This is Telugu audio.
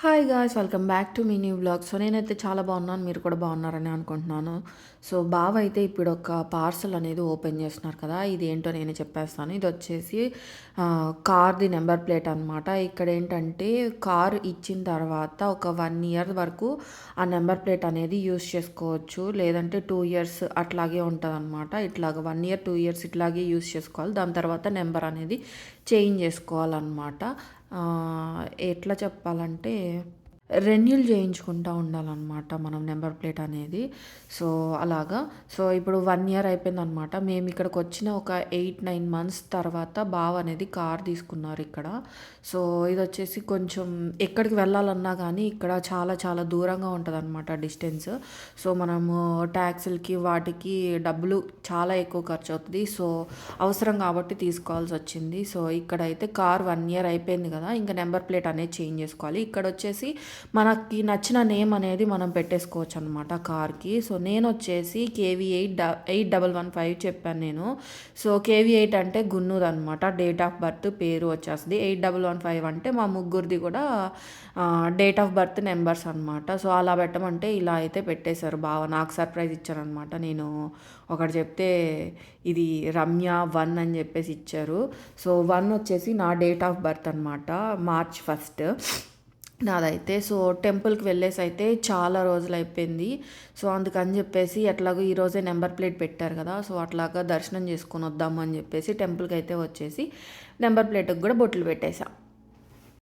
Hi guys! Welcome back to me new vlog. So, నేనైతే చాలా బాగున్నాను. మీరు కూడా బాగున్నారని అనుకుంటున్నాను. సో, బావ అయితే ఇప్పుడు ఒక పార్సెల్ అనేది ఓపెన్ చేస్తున్నారు కదా! ఇది ఏంటో నేనే చెప్పేస్తాను. ఇదొచ్చేసి కార్‌ది నంబర్ ప్లేట్ అనమాట. ఇక్కడేంటంటే కార్ ఇచ్చిన తర్వాత ఒక 1 ఇయర్ వరకు ఆ నంబర్ ప్లేట్ అనేది యూజ్ చేసుకోవచ్చు. లేదంటే 2 ఇయర్స్ అట్లాగే ఉంటదనమాట. ఇట్లాగ 1 ఇయర్, 2 ఇయర్స్ ఇట్లాగే యూజ్ చేసుకోవాలి. దాని తర్వాత నెంబర్ అనేది చేంజ్ చేసుకోవాలనమాట. ఎట్లా చెప్పాలంటే రెన్యూల్ చేయించుకుంటా ఉండాలనమాట మనం నెంబర్ ప్లేట్ అనేది. సో, అలాగా. సో, ఇప్పుడు 1 ఇయర్ అయిపోయిందనమాట. మేమిక్కడికొచ్చిన ఒక 8, 9 మంత్స్ తర్వాత బావ అనేది కార్ తీసుకున్నారు ఇక్కడ. సో, ఇదొచ్చేసి కొంచెం ఎక్కడికి వెళ్ళాలన్నా గానీ ఇక్కడ చాలా చాలా దూరంగా ఉంటదనమాట డిస్టెన్స్. సో, మనము ట్యాక్సీలకి వాటికి డబ్బులు చాలా ఎక్కువ ఖర్చవుతది. సో, అవసరం కాబట్టి తీసుకోవాల్సొచ్చింది. సో, ఇక్కడైతే కార్ 1 ఇయర్ అయిపోయింది గదా! ఇంక నెంబర్ ప్లేట్ అనేది చేంజ్ చేసుకోవాలి. ఇక్కడొచ్చేసి మనకి నచ్చిన నేమ్ అనేది మనం పెట్టేసుకోవచ్చు అనమాట కార్‌కి. సో, నేనొచ్చేసి KV 81115 చెప్పాను నేను. సో, KV8 అంటే గున్నూరనమాట. డేట్ ఆఫ్ బర్త్, పేరు వచ్చేస్తది. 8115 అంటే మా ముగ్గురిది కూడా డేట్ ఆఫ్ బర్త్ నెంబర్స్ అనమాట. సో, అలా పెట్టమంటే ఇలా అయితే పెట్టేశారు బావ. నాకు సర్ప్రైజ్ ఇచ్చారనమాట. నేను ఒకటి చెప్తే ఇది రమ్య 1 అని చెప్పేసి ఇచ్చారు. సో, 1 వచ్చేసి నా డేట్ ఆఫ్ బర్త్ అనమాట. మార్చ్ 1 నాదైతే. సో, టెంపుల్‌కి వెళ్ళేసైతే చాలా రోజులైపోయింది. సో, అందుకని జెప్పేసి ఎట్లాగో ఈరోజే నంబర్ ప్లేట్ పెట్టారు గదా! సో, అట్లాగా దర్శనం చేసుకొనొద్దాము అని జెప్పేసి టెంపుల్‌కైతే వచ్చేసి నంబర్ ప్లేట్‌కి గూడా బొట్లు పెట్టేసా.